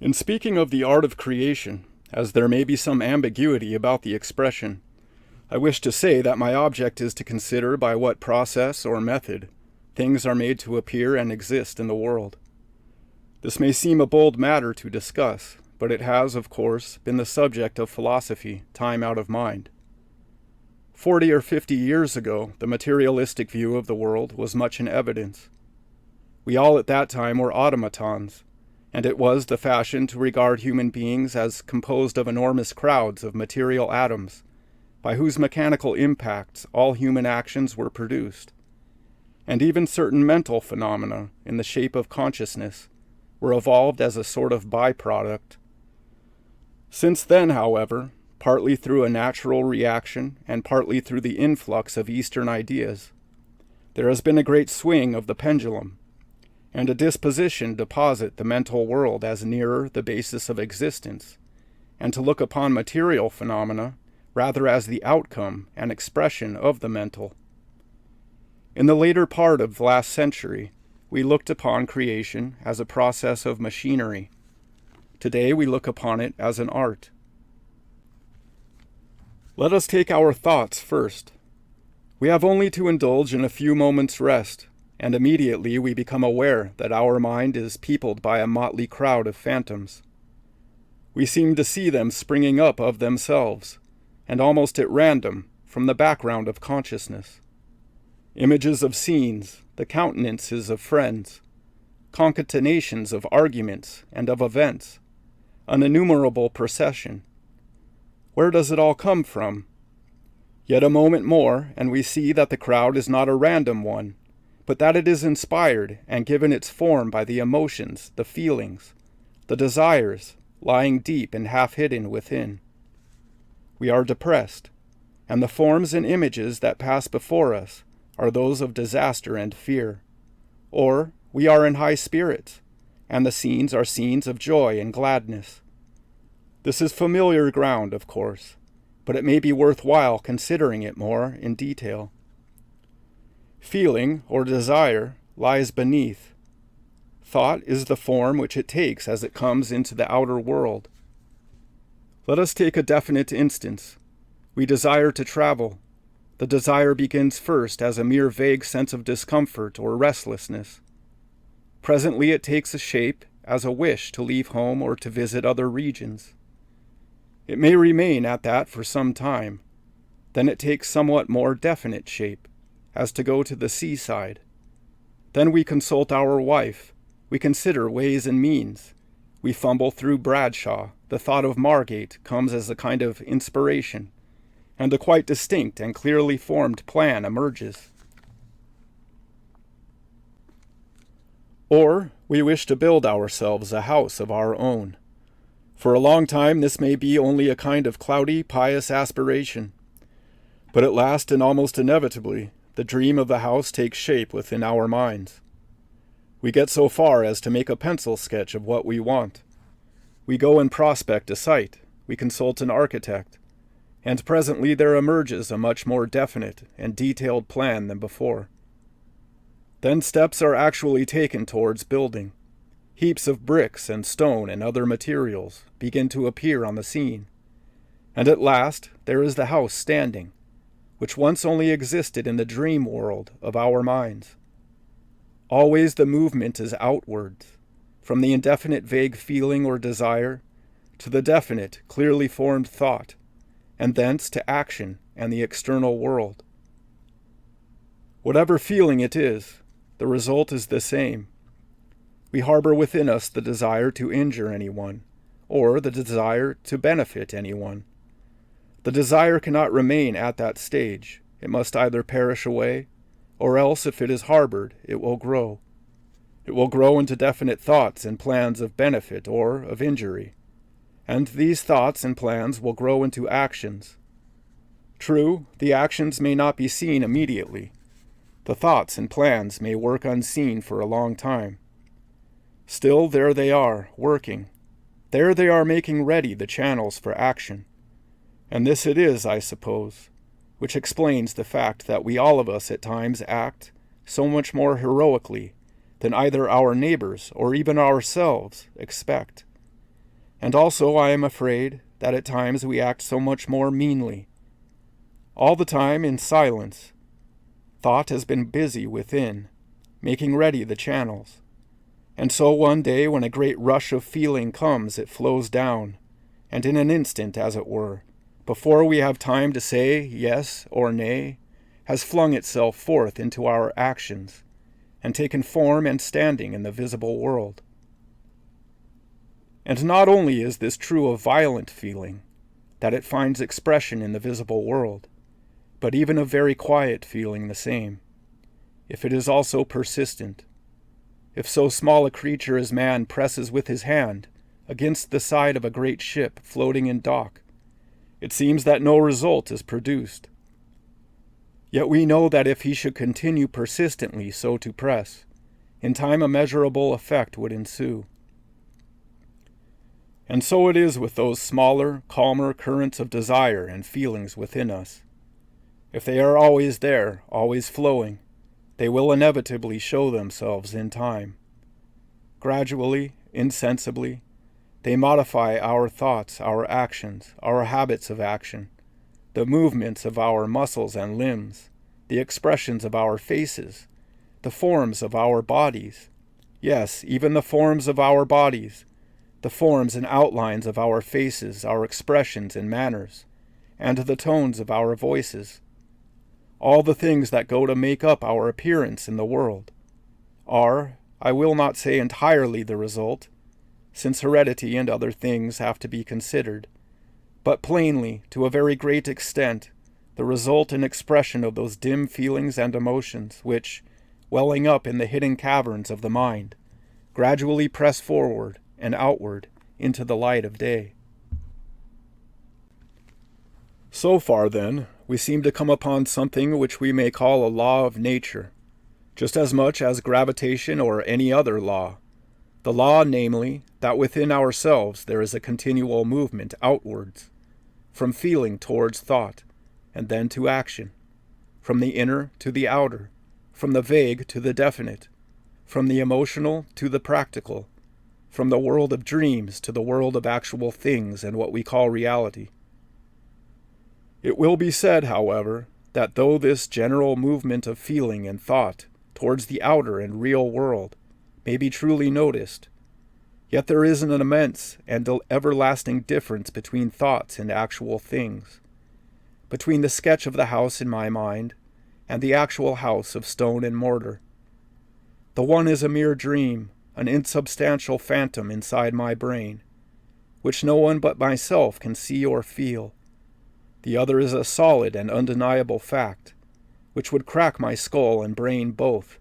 In speaking of the art of creation, as there may be some ambiguity about the expression, I wish to say that my object is to consider by what process or method things are made to appear and exist in the world. This may seem a bold matter to discuss, but it has, of course, been the subject of philosophy time out of mind. 40 or 50 years ago, the materialistic view of the world was much in evidence. We all at that time were automatons, and it was the fashion to regard human beings as composed of enormous crowds of material atoms, by whose mechanical impacts all human actions were produced. And even certain mental phenomena, in the shape of consciousness, were evolved as a sort of byproduct. Since then, however, partly through a natural reaction and partly through the influx of Eastern ideas, there has been a great swing of the pendulum, and a disposition to posit the mental world as nearer the basis of existence, and to look upon material phenomena rather as the outcome and expression of the mental. In the later part of last century, we looked upon creation as a process of machinery. Today we look upon it as an art. Let us take our thoughts first. We have only to indulge in a few moments' rest, and immediately we become aware that our mind is peopled by a motley crowd of phantoms. We seem to see them springing up of themselves, and almost at random, from the background of consciousness. Images of scenes, the countenances of friends, concatenations of arguments and of events, an innumerable procession. Where does it all come from? Yet a moment more, and we see that the crowd is not a random one, but that it is inspired and given its form by the emotions, the feelings, the desires, lying deep and half-hidden within. We are depressed, and the forms and images that pass before us are those of disaster and fear. Or we are in high spirits, and the scenes are scenes of joy and gladness. This is familiar ground, of course, but it may be worthwhile considering it more in detail. Feeling, or desire, lies beneath. Thought is the form which it takes as it comes into the outer world. Let us take a definite instance. We desire to travel. The desire begins first as a mere vague sense of discomfort or restlessness. Presently it takes a shape as a wish to leave home or to visit other regions. It may remain at that for some time. Then it takes somewhat more definite shape, as to go to the seaside. Then we consult our wife. We consider ways and means. We fumble through Bradshaw. The thought of Margate comes as a kind of inspiration, and a quite distinct and clearly formed plan emerges. Or we wish to build ourselves a house of our own. For a long time this may be only a kind of cloudy, pious aspiration. But at last and almost inevitably, the dream of the house takes shape within our minds. We get so far as to make a pencil sketch of what we want. We go and prospect a site. We consult an architect. And presently there emerges a much more definite and detailed plan than before. Then steps are actually taken towards building. Heaps of bricks and stone and other materials begin to appear on the scene. And at last there is the house standing, which once only existed in the dream world of our minds. Always the movement is outwards, from the indefinite vague feeling or desire to the definite, clearly formed thought, and thence to action and the external world. Whatever feeling it is, the result is the same. We harbor within us the desire to injure anyone, or the desire to benefit anyone. The desire cannot remain at that stage. It must either perish away, or else if it is harbored, it will grow. It will grow into definite thoughts and plans of benefit or of injury. And these thoughts and plans will grow into actions. True, the actions may not be seen immediately. The thoughts and plans may work unseen for a long time. Still, there they are, working. There they are making ready the channels for action. And this it is, I suppose, which explains the fact that we all of us at times act so much more heroically than either our neighbors or even ourselves expect. And also I am afraid that at times we act so much more meanly. All the time in silence, thought has been busy within, making ready the channels. And so one day when a great rush of feeling comes, it flows down, and in an instant, as it were, before we have time to say yes or nay, has flung itself forth into our actions, and taken form and standing in the visible world. And not only is this true of violent feeling, that it finds expression in the visible world, but even of very quiet feeling the same, if it is also persistent. If so small a creature as man presses with his hand against the side of a great ship floating in dock, it seems that no result is produced. Yet we know that if he should continue persistently so to press, in time a measurable effect would ensue. And so it is with those smaller, calmer currents of desire and feelings within us. If they are always there, always flowing, they will inevitably show themselves in time. Gradually, insensibly, they modify our thoughts, our actions, our habits of action, the movements of our muscles and limbs, the expressions of our faces, the forms of our bodies, yes, even the forms of our bodies, the forms and outlines of our faces, our expressions and manners, and the tones of our voices. All the things that go to make up our appearance in the world are, I will not say entirely the result, since heredity and other things have to be considered, but plainly, to a very great extent, the result and expression of those dim feelings and emotions which, welling up in the hidden caverns of the mind, gradually press forward and outward into the light of day. So far, then, we seem to come upon something which we may call a law of nature, just as much as gravitation or any other law. The law, namely, that within ourselves there is a continual movement outwards, from feeling towards thought, and then to action, from the inner to the outer, from the vague to the definite, from the emotional to the practical, from the world of dreams to the world of actual things and what we call reality. It will be said, however, that though this general movement of feeling and thought towards the outer and real world may be truly noticed, yet there is an immense and everlasting difference between thoughts and actual things, between the sketch of the house in my mind and the actual house of stone and mortar. The one is a mere dream, an insubstantial phantom inside my brain, which no one but myself can see or feel. The other is a solid and undeniable fact, which would crack my skull and brain both,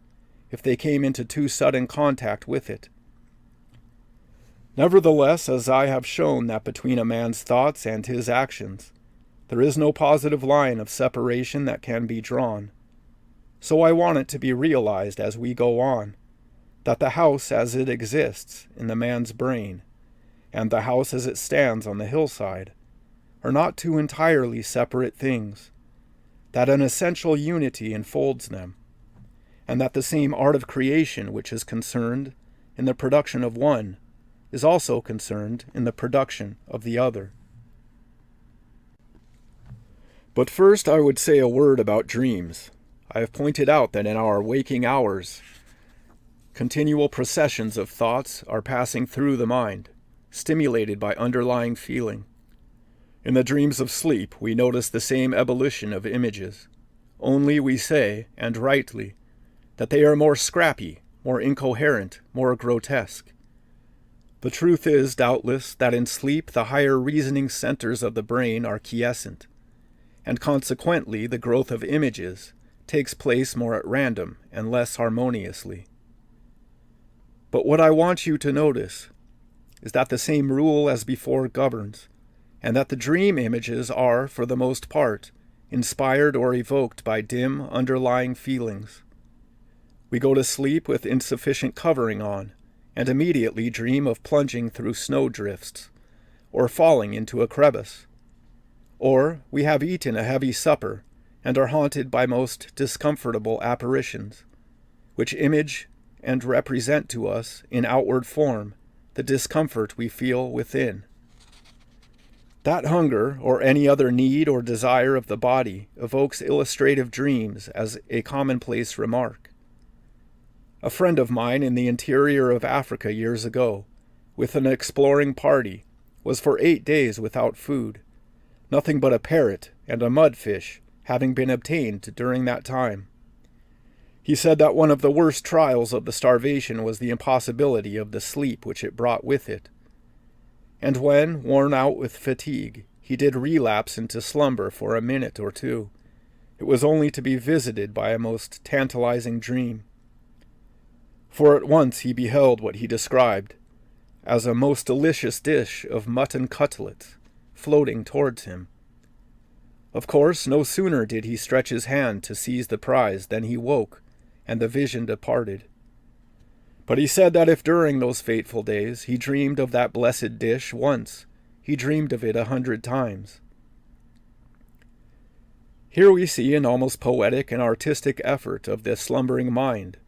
if they came into too sudden contact with it. Nevertheless, as I have shown that between a man's thoughts and his actions, there is no positive line of separation that can be drawn, so I want it to be realized as we go on, that the house as it exists in the man's brain, and the house as it stands on the hillside, are not two entirely separate things, that an essential unity enfolds them, and that the same art of creation which is concerned in the production of one is also concerned in the production of the other. But first I would say a word about dreams. I have pointed out that in our waking hours, continual processions of thoughts are passing through the mind, stimulated by underlying feeling. In the dreams of sleep, we notice the same ebullition of images, only we say, and rightly, that they are more scrappy, more incoherent, more grotesque. The truth is, doubtless, that in sleep the higher reasoning centers of the brain are quiescent, and consequently the growth of images takes place more at random and less harmoniously. But what I want you to notice is that the same rule as before governs, and that the dream images are, for the most part, inspired or evoked by dim, underlying feelings. We go to sleep with insufficient covering on, and immediately dream of plunging through snowdrifts, or falling into a crevice. Or we have eaten a heavy supper, and are haunted by most discomfortable apparitions, which image and represent to us, in outward form, the discomfort we feel within, That hunger, or any other need or desire of the body, evokes illustrative dreams as a commonplace remark. A friend of mine in the interior of Africa years ago, with an exploring party, was for 8 days without food, nothing but a parrot and a mudfish having been obtained during that time. He said that one of the worst trials of the starvation was the impossibility of the sleep which it brought with it. And when, worn out with fatigue, he did relapse into slumber for a minute or two, it was only to be visited by a most tantalizing dream. For at once he beheld what he described as a most delicious dish of mutton cutlets floating towards him. Of course, no sooner did he stretch his hand to seize the prize than he woke, and the vision departed. But he said that if during those fateful days he dreamed of that blessed dish once, he dreamed of it 100 times. Here we see an almost poetic and artistic effort of the slumbering mind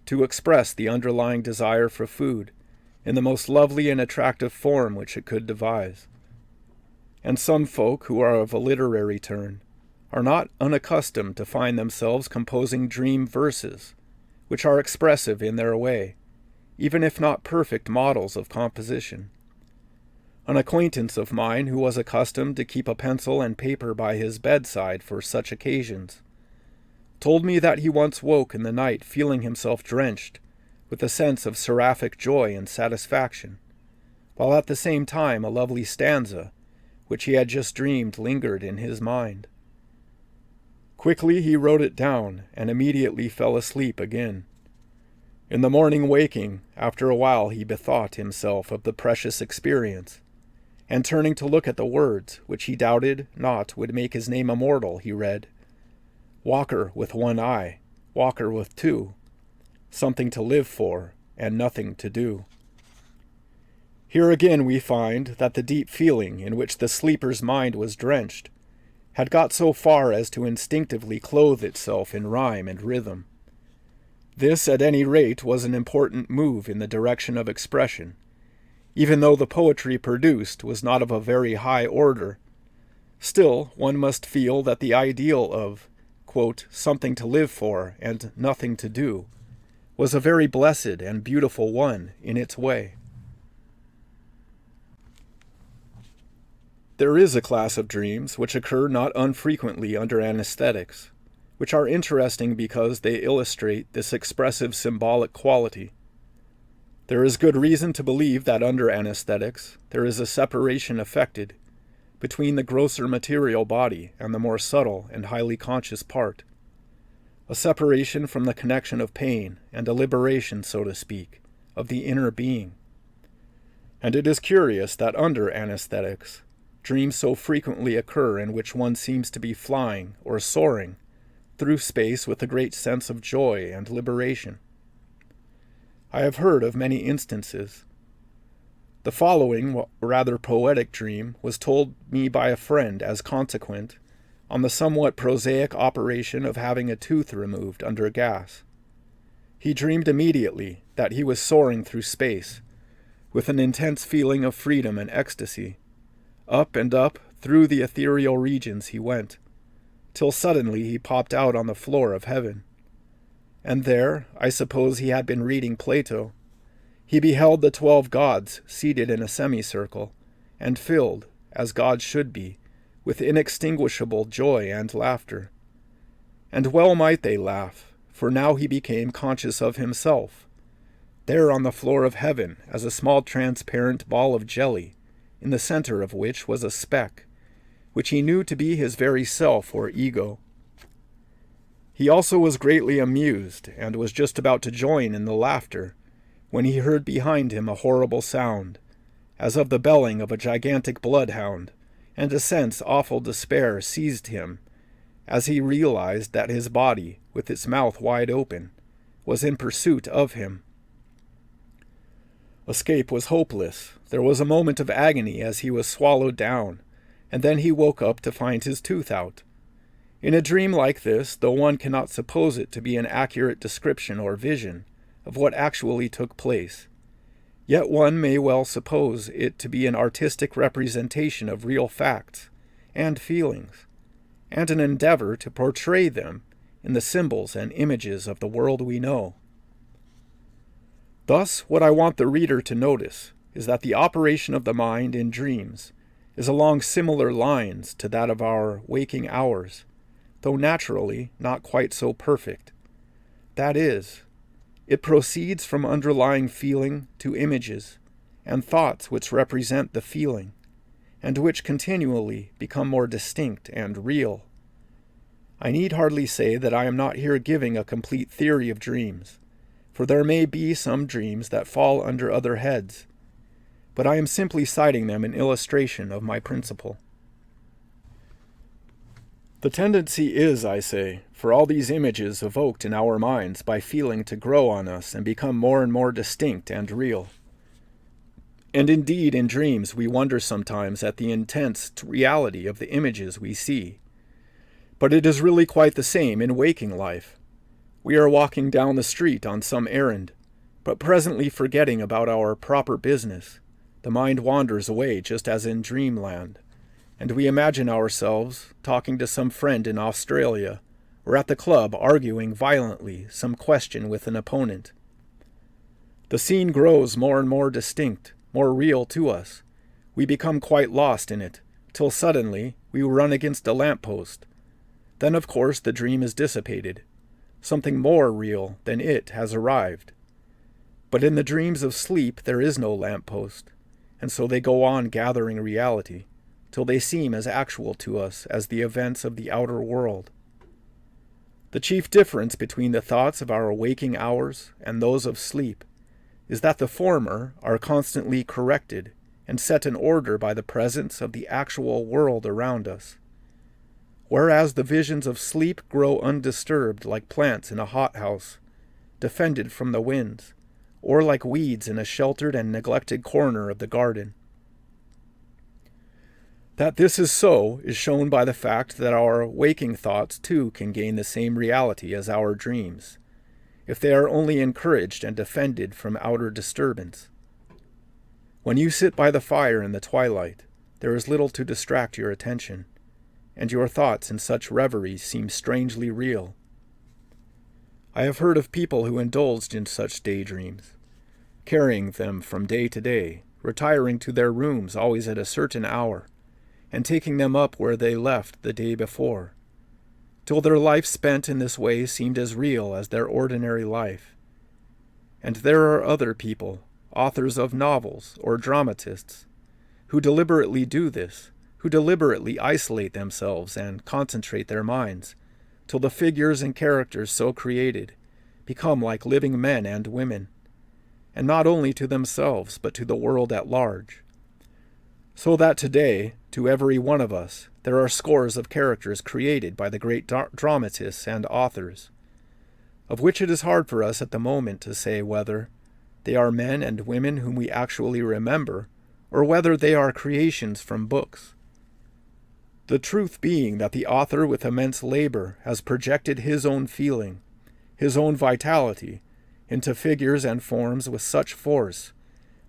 to express the underlying desire for food in the most lovely and attractive form which it could devise. And some folk who are of a literary turn are not unaccustomed to find themselves composing dream verses, which are expressive in their way, even if not perfect models of composition. An acquaintance of mine who was accustomed to keep a pencil and paper by his bedside for such occasions told me that he once woke in the night feeling himself drenched with a sense of seraphic joy and satisfaction, while at the same time a lovely stanza, which he had just dreamed, lingered in his mind. Quickly he wrote it down, and immediately fell asleep again. In the morning waking, after a while he bethought himself of the precious experience, and turning to look at the words, which he doubted not would make his name immortal, he read, "Walker with one eye, walker with two, something to live for, and nothing to do." Here again we find that the deep feeling in which the sleeper's mind was drenched had got so far as to instinctively clothe itself in rhyme and rhythm. This, at any rate, was an important move in the direction of expression, even though the poetry produced was not of a very high order. Still, one must feel that the ideal of, quote, something to live for and nothing to do was a very blessed and beautiful one in its way. There is a class of dreams which occur not unfrequently under anesthetics, which are interesting because they illustrate this expressive symbolic quality. There is good reason to believe that under anesthetics there is a separation effected between the grosser material body and the more subtle and highly conscious part, a separation from the connection of pain and a liberation, so to speak, of the inner being. And it is curious that under anesthetics, dreams so frequently occur in which one seems to be flying or soaring through space with a great sense of joy and liberation. I have heard of many instances. The following rather poetic dream was told me by a friend as consequent on the somewhat prosaic operation of having a tooth removed under gas. He dreamed immediately that he was soaring through space with an intense feeling of freedom and ecstasy. Up and up through the ethereal regions he went, till suddenly he popped out on the floor of heaven. And there, I suppose he had been reading Plato, he beheld the 12 gods seated in a semicircle, and filled, as gods should be, with inextinguishable joy and laughter. And well might they laugh, for now he became conscious of himself, there on the floor of heaven as a small transparent ball of jelly, in the center of which was a speck, which he knew to be his very self or ego. He also was greatly amused, and was just about to join in the laughter, when he heard behind him a horrible sound, as of the belling of a gigantic bloodhound, and a sense awful despair seized him, as he realized that his body, with its mouth wide open, was in pursuit of him. Escape was hopeless. There was a moment of agony as he was swallowed down, and then he woke up to find his tooth out. In a dream like this, though one cannot suppose it to be an accurate description or vision of what actually took place, Yet one may well suppose it to be an artistic representation of real facts and feelings, and an endeavor to portray them in the symbols and images of the world we know. Thus, what I want the reader to notice is that the operation of the mind in dreams is along similar lines to that of our waking hours, though naturally not quite so perfect. That is, it proceeds from underlying feeling to images and thoughts which represent the feeling, and which continually become more distinct and real. I need hardly say that I am not here giving a complete theory of dreams, for there may be some dreams that fall under other heads, but I am simply citing them in illustration of my principle. The tendency is, I say, for all these images evoked in our minds by feeling to grow on us and become more and more distinct and real. And indeed, in dreams, we wonder sometimes at the intense reality of the images we see. But it is really quite the same in waking life. We are walking down the street on some errand, but presently forgetting about our proper business, the mind wanders away just as in dreamland, and we imagine ourselves talking to some friend in Australia, or at the club arguing violently some question with an opponent. The scene grows more and more distinct, more real to us. We become quite lost in it, till suddenly we run against a lamppost. Then, of course, the dream is dissipated. Something more real than it has arrived. But in the dreams of sleep there is no lamppost, and so they go on gathering reality, till they seem as actual to us as the events of the outer world. The chief difference between the thoughts of our waking hours and those of sleep is that the former are constantly corrected and set in order by the presence of the actual world around us, whereas the visions of sleep grow undisturbed like plants in a hothouse, defended from the winds, or like weeds in a sheltered and neglected corner of the garden. That this is so is shown by the fact that our waking thoughts too can gain the same reality as our dreams, if they are only encouraged and defended from outer disturbance. When you sit by the fire in the twilight, there is little to distract your attention, and your thoughts in such reveries seem strangely real. I have heard of people who indulged in such daydreams, carrying them from day to day, retiring to their rooms always at a certain hour, and taking them up where they left the day before, till their life spent in this way seemed as real as their ordinary life. And there are other people, authors of novels or dramatists, who deliberately do this, who deliberately isolate themselves and concentrate their minds, till the figures and characters so created become like living men and women, and not only to themselves but to the world at large. So that today, to every one of us, there are scores of characters created by the great dramatists and authors, of which it is hard for us at the moment to say whether they are men and women whom we actually remember, or whether they are creations from books. The truth being that the author with immense labor has projected his own feeling, his own vitality, into figures and forms with such force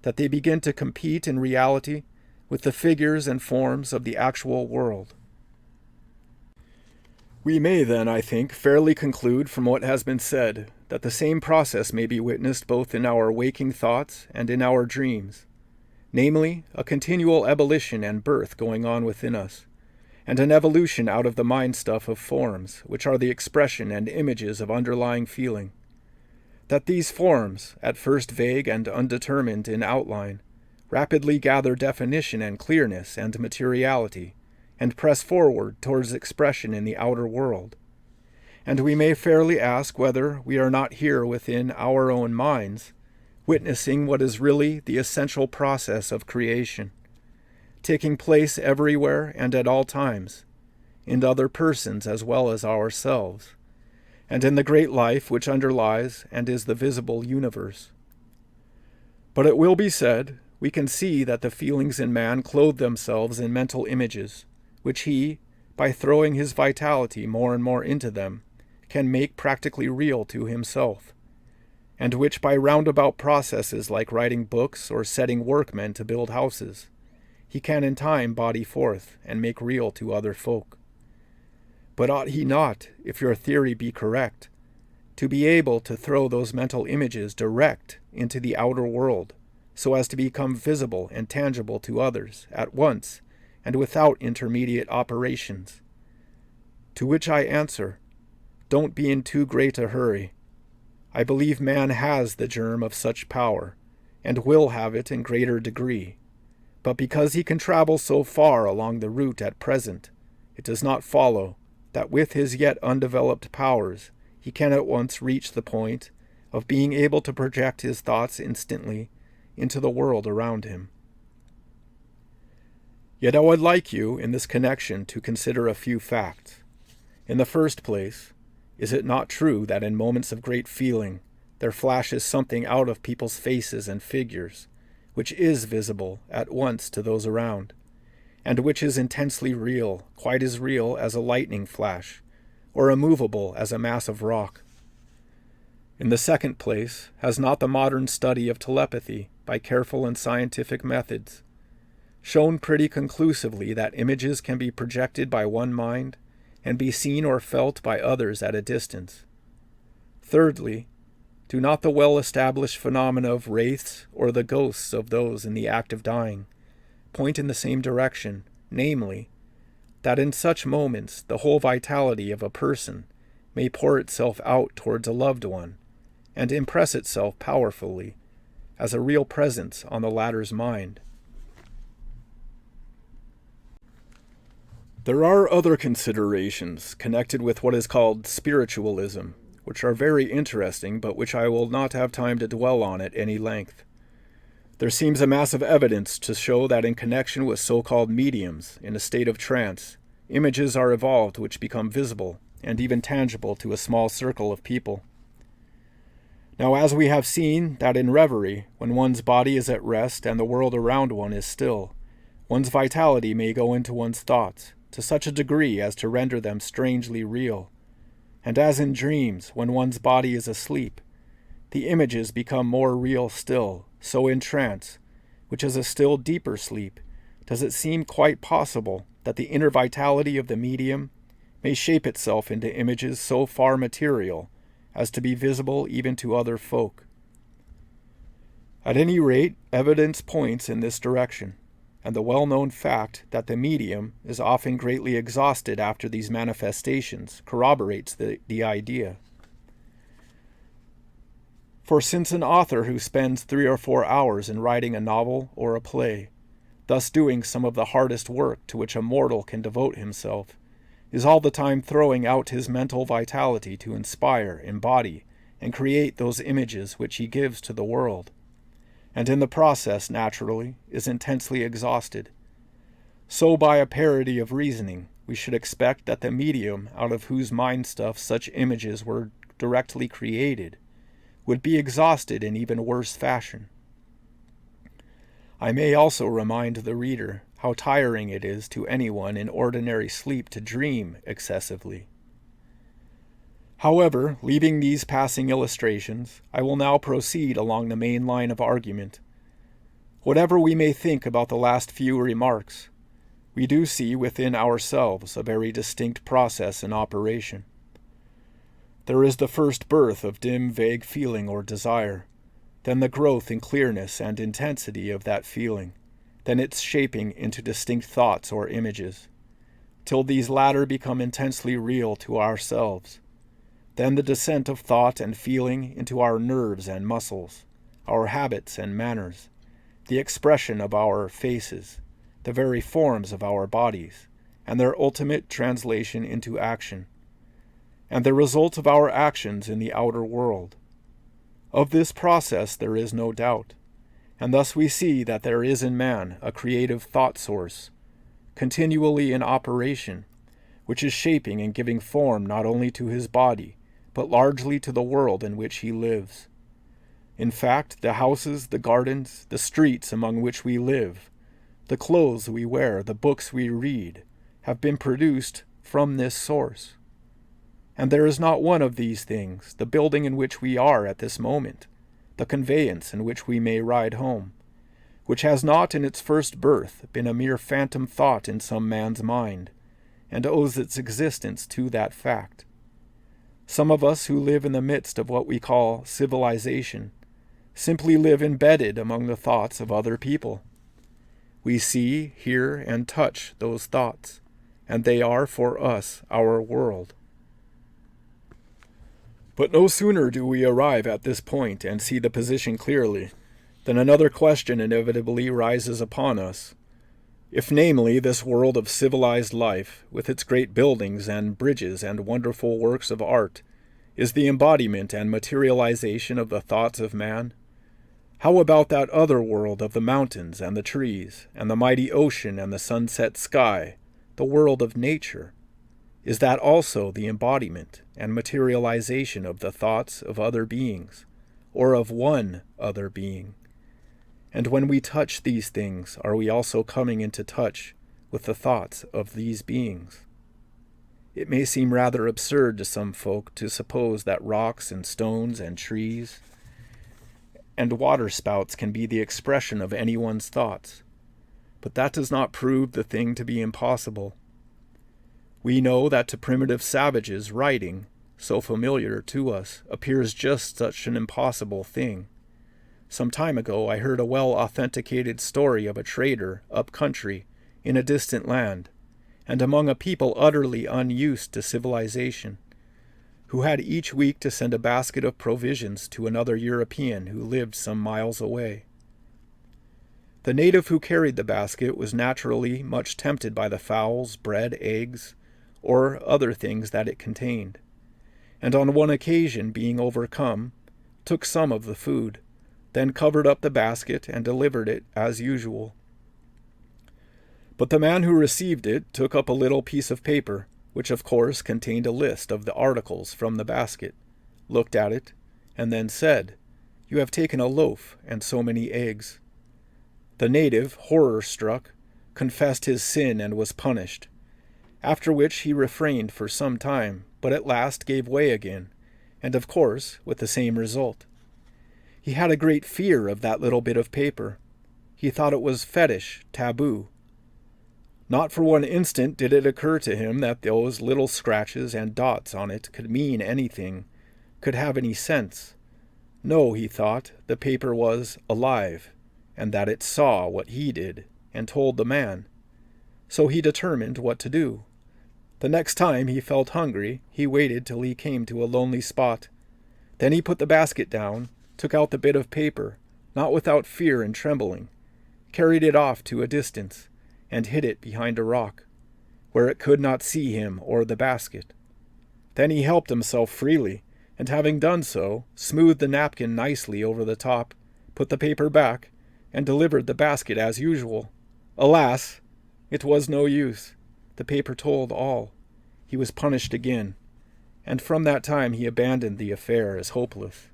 that they begin to compete in reality with the figures and forms of the actual world. We may then, I think, fairly conclude from what has been said that the same process may be witnessed both in our waking thoughts and in our dreams, namely, a continual ebullition and birth going on within us, and an evolution out of the mind-stuff of forms, which are the expression and images of underlying feeling. That these forms, at first vague and undetermined in outline, rapidly gather definition and clearness and materiality, and press forward towards expression in the outer world. And we may fairly ask whether we are not here within our own minds, witnessing what is really the essential process of creation, taking place everywhere and at all times, in other persons as well as ourselves, and in the great life which underlies and is the visible universe. But it will be said, we can see that the feelings in man clothe themselves in mental images, which he, by throwing his vitality more and more into them, can make practically real to himself. and which by roundabout processes like writing books or setting workmen to build houses, he can in time body forth and make real to other folk. But ought he not, if your theory be correct, to be able to throw those mental images direct into the outer world, so as to become visible and tangible to others at once and without intermediate operations? To which I answer, don't be in too great a hurry. I believe man has the germ of such power, and will have it in greater degree. But because he can travel so far along the route at present, it does not follow that with his yet undeveloped powers he can at once reach the point of being able to project his thoughts instantly into the world around him. Yet I would like you, in this connection, to consider a few facts. In the first place, is it not true that in moments of great feeling there flashes something out of people's faces and figures, which is visible at once to those around, and which is intensely real, quite as real as a lightning flash, or immovable as a mass of rock? In the second place, has not the modern study of telepathy, by careful and scientific methods, shown pretty conclusively that images can be projected by one mind and be seen or felt by others at a distance? Thirdly, do not the well-established phenomena of wraiths or the ghosts of those in the act of dying point in the same direction, namely, that in such moments the whole vitality of a person may pour itself out towards a loved one and impress itself powerfully as a real presence on the latter's mind? There are other considerations connected with what is called spiritualism, which are very interesting, but which I will not have time to dwell on at any length. There seems a mass of evidence to show that in connection with so-called mediums in a state of trance, images are evolved which become visible and even tangible to a small circle of people. Now, as we have seen that in reverie, when one's body is at rest and the world around one is still, one's vitality may go into one's thoughts to such a degree as to render them strangely real. And as in dreams, when one's body is asleep, the images become more real still, so in trance, which is a still deeper sleep, does it seem quite possible that the inner vitality of the medium may shape itself into images so far material as to be visible even to other folk. At any rate, evidence points in this direction, and the well-known fact that the medium is often greatly exhausted after these manifestations corroborates the idea. For since an author who spends 3 or 4 hours in writing a novel or a play, thus doing some of the hardest work to which a mortal can devote himself, is all the time throwing out his mental vitality to inspire, embody, and create those images which he gives to the world, and in the process, naturally, is intensely exhausted, so by a parity of reasoning, we should expect that the medium out of whose mind stuff such images were directly created would be exhausted in even worse fashion. I may also remind the reader how tiring it is to anyone in ordinary sleep to dream excessively. However, leaving these passing illustrations, I will now proceed along the main line of argument. Whatever we may think about the last few remarks, we do see within ourselves a very distinct process in operation. There is the first birth of dim, vague feeling or desire, then the growth in clearness and intensity of that feeling, then its shaping into distinct thoughts or images, till these latter become intensely real to ourselves. Then the descent of thought and feeling into our nerves and muscles, our habits and manners, the expression of our faces, the very forms of our bodies, and their ultimate translation into action, and the result of our actions in the outer world. Of this process there is no doubt, and thus we see that there is in man a creative thought source, continually in operation, which is shaping and giving form not only to his body, but largely to the world in which he lives. In fact, the houses, the gardens, the streets among which we live, the clothes we wear, the books we read, have been produced from this source. And there is not one of these things, the building in which we are at this moment, the conveyance in which we may ride home, which has not in its first birth been a mere phantom thought in some man's mind, and owes its existence to that fact. Some of us who live in the midst of what we call civilization simply live embedded among the thoughts of other people. We see, hear, and touch those thoughts, and they are for us our world. But no sooner do we arrive at this point and see the position clearly, than another question inevitably rises upon us. If, namely, this world of civilized life, with its great buildings and bridges and wonderful works of art, is the embodiment and materialization of the thoughts of man, how about that other world of the mountains and the trees, and the mighty ocean and the sunset sky, the world of nature? Is that also the embodiment and materialization of the thoughts of other beings, or of one other being? And when we touch these things, are we also coming into touch with the thoughts of these beings? It may seem rather absurd to some folk to suppose that rocks and stones and trees and waterspouts can be the expression of anyone's thoughts, but that does not prove the thing to be impossible. We know that to primitive savages writing, so familiar to us, appears just such an impossible thing. Some time ago I heard a well-authenticated story of a trader up country in a distant land, and among a people utterly unused to civilization, who had each week to send a basket of provisions to another European who lived some miles away. The native who carried the basket was naturally much tempted by the fowls, bread, eggs, or other things that it contained, and on one occasion, being overcome, took some of the food, then covered up the basket and delivered it as usual. But the man who received it took up a little piece of paper, which of course contained a list of the articles from the basket, looked at it, and then said, "You have taken a loaf and so many eggs." The native, horror-struck, confessed his sin and was punished, after which he refrained for some time, but at last gave way again, and of course with the same result. He had a great fear of that little bit of paper. He thought it was fetish, taboo. Not for one instant did it occur to him that those little scratches and dots on it could mean anything, could have any sense. No, he thought, the paper was alive, and that it saw what he did, and told the man. So he determined what to do. The next time he felt hungry, he waited till he came to a lonely spot. Then he put the basket down, took out the bit of paper, not without fear and trembling, carried it off to a distance, and hid it behind a rock, where it could not see him or the basket. Then he helped himself freely, and having done so, smoothed the napkin nicely over the top, put the paper back, and delivered the basket as usual. Alas! It was no use. The paper told all. He was punished again, and from that time he abandoned the affair as hopeless.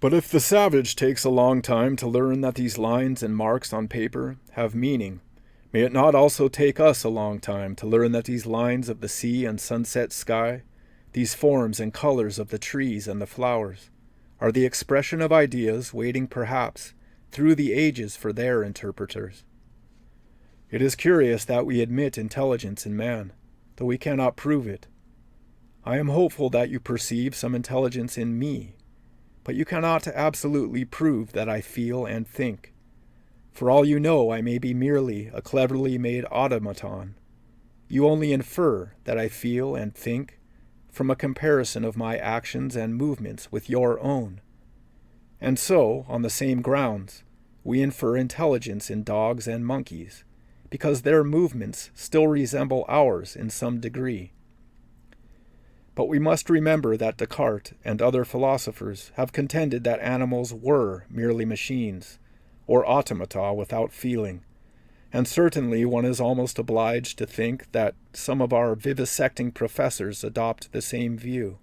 But if the savage takes a long time to learn that these lines and marks on paper have meaning, may it not also take us a long time to learn that these lines of the sea and sunset sky, these forms and colors of the trees and the flowers, are the expression of ideas waiting perhaps through the ages for their interpreters? It is curious that we admit intelligence in man, though we cannot prove it. I am hopeful that you perceive some intelligence in me, but you cannot absolutely prove that I feel and think. For all you know, I may be merely a cleverly made automaton. You only infer that I feel and think from a comparison of my actions and movements with your own. And so, on the same grounds, we infer intelligence in dogs and monkeys, because their movements still resemble ours in some degree. But we must remember that Descartes and other philosophers have contended that animals were merely machines, or automata without feeling, and certainly one is almost obliged to think that some of our vivisecting professors adopt the same view.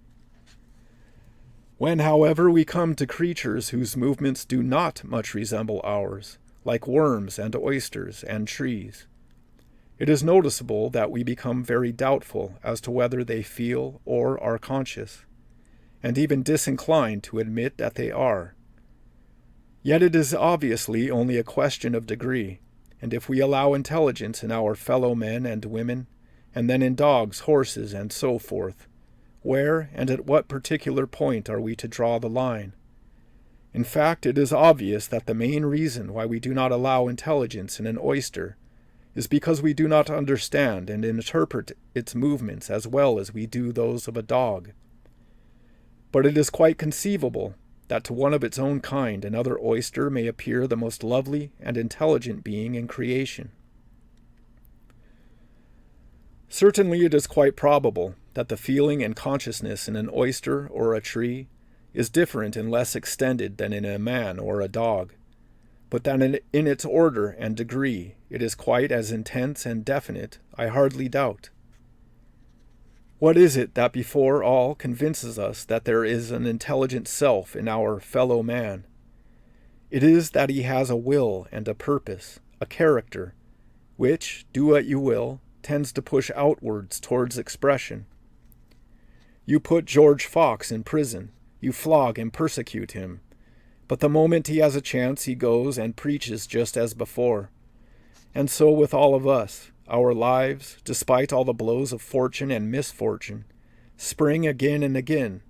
When, however, we come to creatures whose movements do not much resemble ours, like worms and oysters and trees, it is noticeable that we become very doubtful as to whether they feel or are conscious. and even disinclined to admit that they are. Yet it is obviously only a question of degree, and if we allow intelligence in our fellow men and women, and then in dogs, horses, and so forth, where and at what particular point are we to draw the line? In fact, it is obvious that the main reason why we do not allow intelligence in an oyster is because we do not understand and interpret its movements as well as we do those of a dog. But it is quite conceivable that to one of its own kind another oyster may appear the most lovely and intelligent being in creation. Certainly it is quite probable that the feeling and consciousness in an oyster or a tree is different and less extended than in a man or a dog, but that in its order and degree it is quite as intense and definite, I hardly doubt. What is it that before all convinces us that there is an intelligent self in our fellow man? It is that he has a will and a purpose, a character, which, do what you will, tends to push outwards towards expression. You put George Fox in prison, you flog and persecute him, but the moment he has a chance he goes and preaches just as before. And so with all of us, our lives, despite all the blows of fortune and misfortune, spring again and again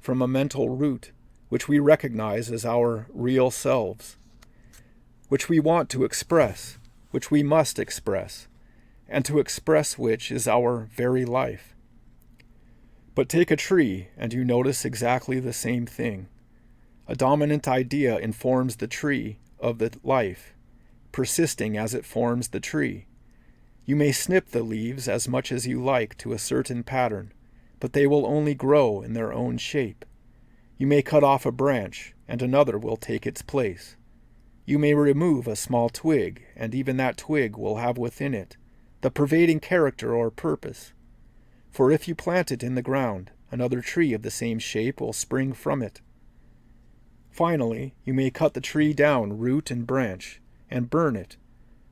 from a mental root which we recognize as our real selves, which we want to express, which we must express, and to express which is our very life. But take a tree, and you notice exactly the same thing. A dominant idea informs the tree of the life, persisting as it forms the tree. You may snip the leaves as much as you like to a certain pattern, but they will only grow in their own shape. You may cut off a branch, and another will take its place. You may remove a small twig, and even that twig will have within it the pervading character or purpose. For if you plant it in the ground, another tree of the same shape will spring from it. Finally, you may cut the tree down, root and branch, and burn it.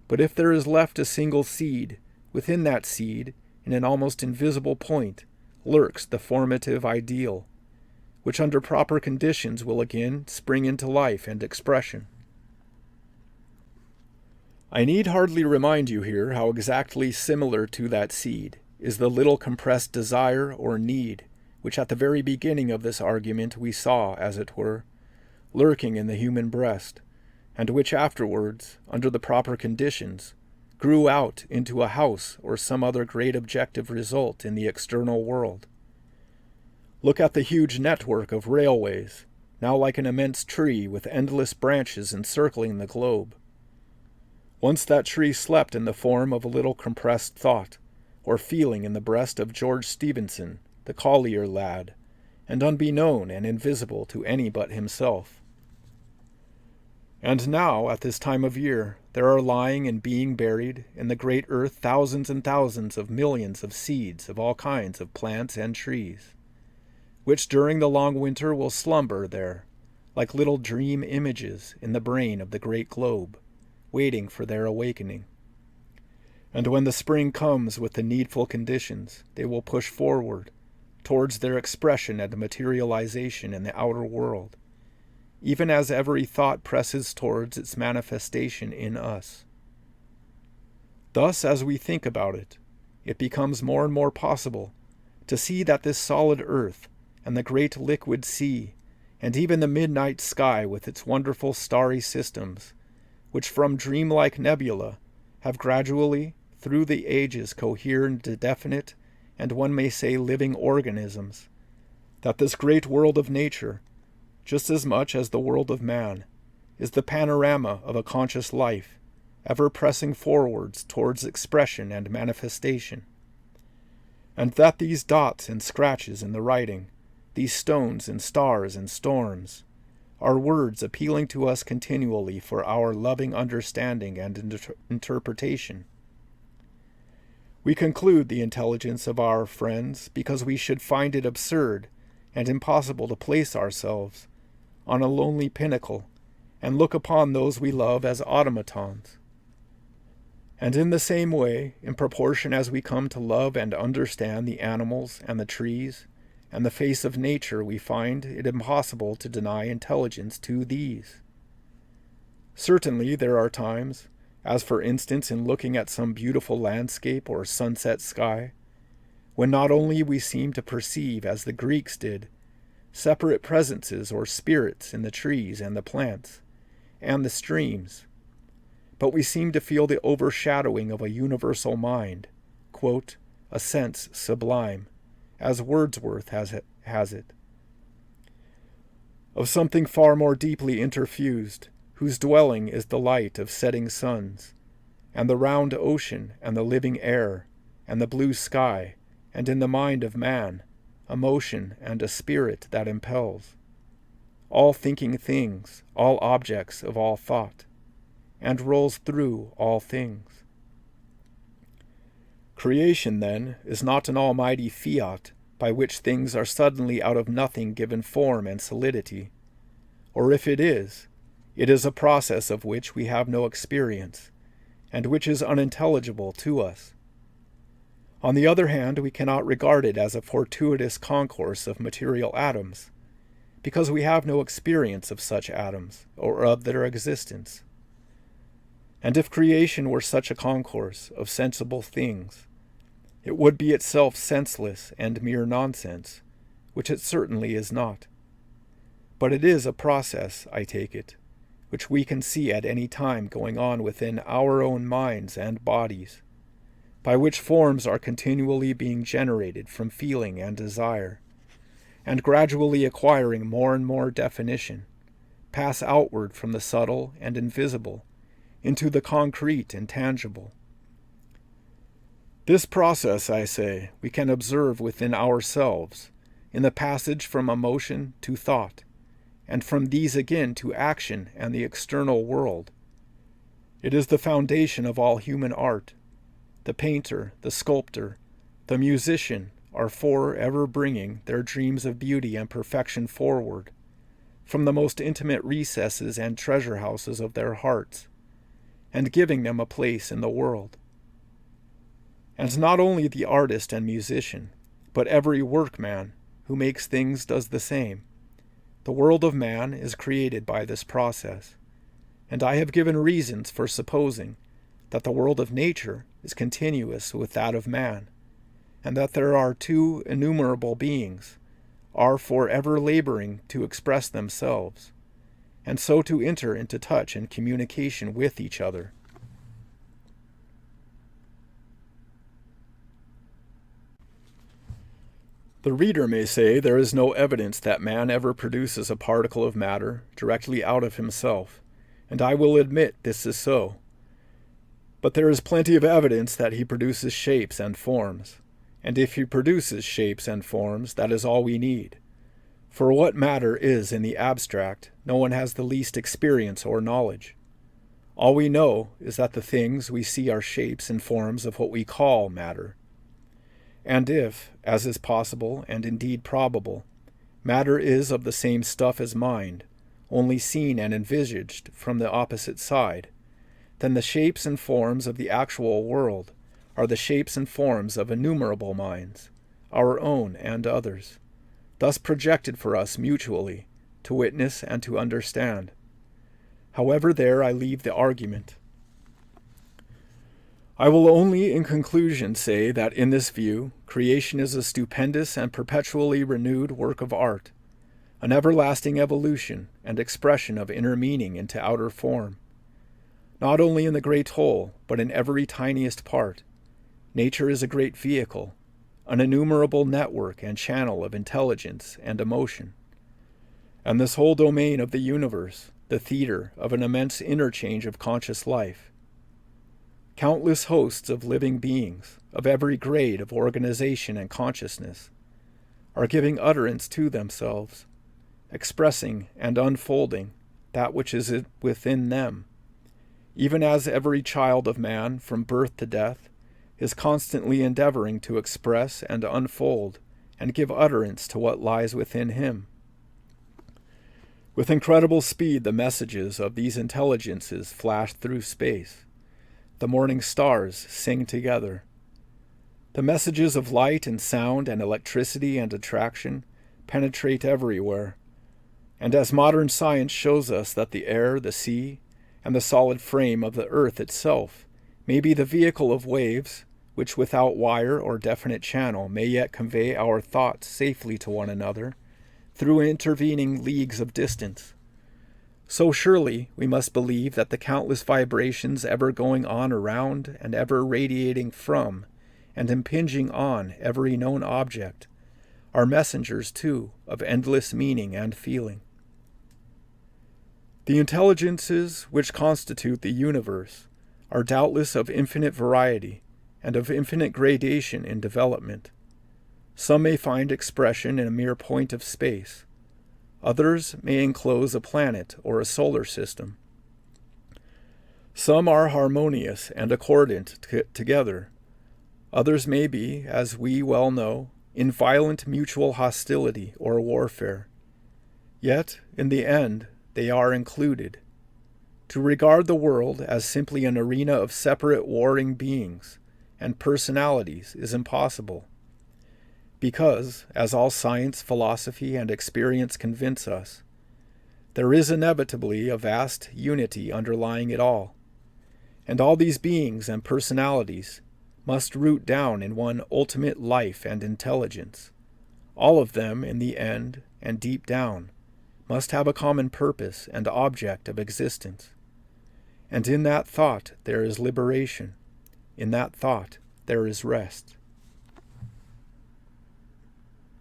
But if there is left a single seed, within that seed, in an almost invisible point, lurks the formative ideal, which under proper conditions will again spring into life and expression. I need hardly remind you here how exactly similar to that seed is the little compressed desire or need, which at the very beginning of this argument we saw, as it were, lurking in the human breast, and which afterwards, under the proper conditions, grew out into a house or some other great objective result in the external world. Look at the huge network of railways, now like an immense tree with endless branches encircling the globe. Once that tree slept in the form of a little compressed thought, or feeling in the breast of George Stephenson, the collier lad, and unbeknown and invisible to any but himself. And now, at this time of year, there are lying and being buried in the great earth thousands and thousands of millions of seeds of all kinds of plants and trees, which during the long winter will slumber there, like little dream images in the brain of the great globe, waiting for their awakening. And when the spring comes with the needful conditions, they will push forward towards their expression and materialization in the outer world, even as every thought presses towards its manifestation in us. Thus, as we think about it, it becomes more and more possible to see that this solid earth and the great liquid sea, and even the midnight sky with its wonderful starry systems, which from dreamlike nebula have gradually, through the ages, cohered into definite, and one may say living organisms, that this great world of nature, just as much as the world of man, is the panorama of a conscious life, ever pressing forwards towards expression and manifestation. And that these dots and scratches in the writing, these stones and stars and storms, are words appealing to us continually for our loving understanding and interpretation. We conclude the intelligence of our friends because we should find it absurd and impossible to place ourselves on a lonely pinnacle and look upon those we love as automatons. And in the same way, in proportion as we come to love and understand the animals and the trees and the face of nature, we find it impossible to deny intelligence to these. Certainly there are times, as for instance in looking at some beautiful landscape or sunset sky, when not only we seem to perceive, as the Greeks did, separate presences or spirits in the trees and the plants, and the streams, but we seem to feel the overshadowing of a universal mind, quote, a sense sublime, as Wordsworth has it, of something far more deeply interfused, whose dwelling is the light of setting suns, and the round ocean, and the living air, and the blue sky, and in the mind of man, a motion and a spirit that impels all thinking things, all objects of all thought, and rolls through all things. Creation, then, is not an almighty fiat by which things are suddenly out of nothing given form and solidity, or if it is a process of which we have no experience, and which is unintelligible to us. On the other hand, we cannot regard it as a fortuitous concourse of material atoms, because we have no experience of such atoms, or of their existence. And if creation were such a concourse of sensible things, it would be itself senseless and mere nonsense, which it certainly is not. But it is a process, I take it, which we can see at any time going on within our own minds and bodies, by which forms are continually being generated from feeling and desire, and gradually acquiring more and more definition, pass outward from the subtle and invisible into the concrete and tangible. This process, I say, we can observe within ourselves, in the passage from emotion to thought, and from these again to action and the external world. It is the foundation of all human art. The painter, the sculptor, the musician are for ever bringing their dreams of beauty and perfection forward, from the most intimate recesses and treasure houses of their hearts, and giving them a place in the world. And not only the artist and musician, but every workman who makes things does the same. The world of man is created by this process, and I have given reasons for supposing that the world of nature is continuous with that of man, and that there are two innumerable beings, are for ever laboring to express themselves, and so to enter into touch and communication with each other. The reader may say there is no evidence that man ever produces a particle of matter directly out of himself, and I will admit this is so. But there is plenty of evidence that he produces shapes and forms, and if he produces shapes and forms, that is all we need. For what matter is in the abstract, no one has the least experience or knowledge. All we know is that the things we see are shapes and forms of what we call matter. And if, as is possible and indeed probable, matter is of the same stuff as mind, only seen and envisaged from the opposite side, then the shapes and forms of the actual world are the shapes and forms of innumerable minds, our own and others, thus projected for us mutually, to witness and to understand. However, there I leave the argument. I will only in conclusion say that in this view, creation is a stupendous and perpetually renewed work of art, an everlasting evolution and expression of inner meaning into outer form. Not only in the great whole, but in every tiniest part, nature is a great vehicle, an innumerable network and channel of intelligence and emotion. And this whole domain of the universe, the theater of an immense interchange of conscious life. Countless hosts of living beings, of every grade of organization and consciousness, are giving utterance to themselves, expressing and unfolding that which is within them, even as every child of man, from birth to death, is constantly endeavoring to express and unfold and give utterance to what lies within him. With incredible speed the messages of these intelligences flash through space. The morning stars sing together. The messages of light and sound and electricity and attraction penetrate everywhere, and as modern science shows us that the air, the sea, and the solid frame of the earth itself may be the vehicle of waves, which without wire or definite channel may yet convey our thoughts safely to one another through intervening leagues of distance, so surely we must believe that the countless vibrations ever going on around and ever radiating from and impinging on every known object are messengers, too, of endless meaning and feeling. The intelligences which constitute the universe are doubtless of infinite variety and of infinite gradation in development. Some may find expression in a mere point of space. Others may enclose a planet or a solar system. Some are harmonious and accordant together. Others may be, as we well know, in violent mutual hostility or warfare. Yet, in the end, they are included. To regard the world as simply an arena of separate warring beings and personalities is impossible, because, as all science, philosophy, and experience convince us, there is inevitably a vast unity underlying it all, and all these beings and personalities must root down in one ultimate life and intelligence. All of them, in the end and deep down, must have a common purpose and object of existence. And in that thought there is liberation. In that thought there is rest.